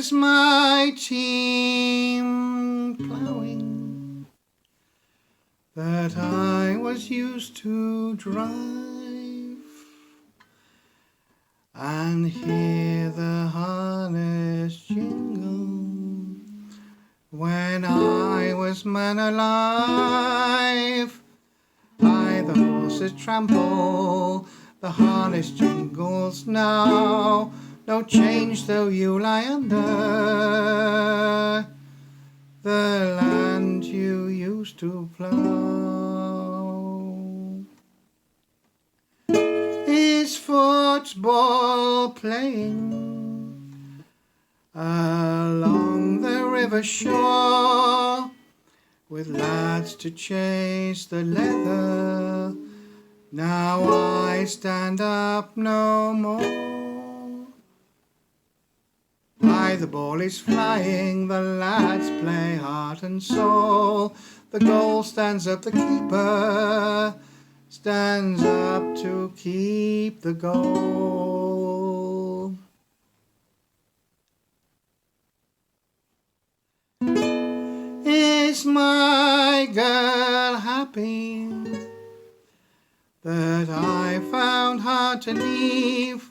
was my team ploughing that I was used to drive, and hear the harness jingle when I was man alive. I the horses trample, the harness jingles now, no change though you lie under the land you used to plough. Is football playing along the river shore, with lads to chase the leather? Now I stand up no more. Aye, the ball is flying, the lads play heart and soul. The goal stands up, the keeper stands up to keep the goal. Is my girl happy that I found hard to leave?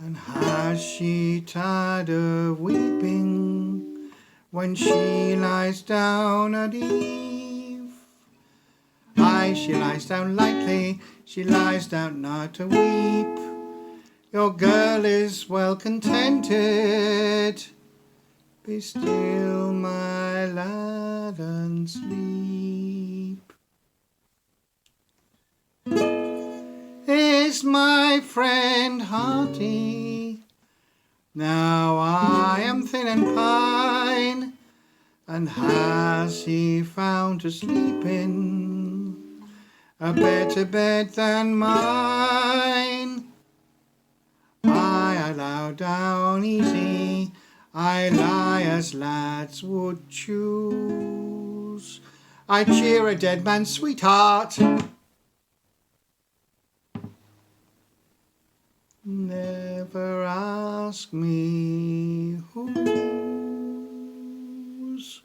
And has she tired of weeping when she lies down at eve? Aye, she lies down lightly, she lies down not to weep. Your girl is well contented. Be still, my lad, and sleep. Is my friend hearty? Now I am thin and pine, and has he found to sleep in a better bed than mine? I lie down easy, I lie as lads would choose. I cheer a dead man's sweetheart. Never ask me whose.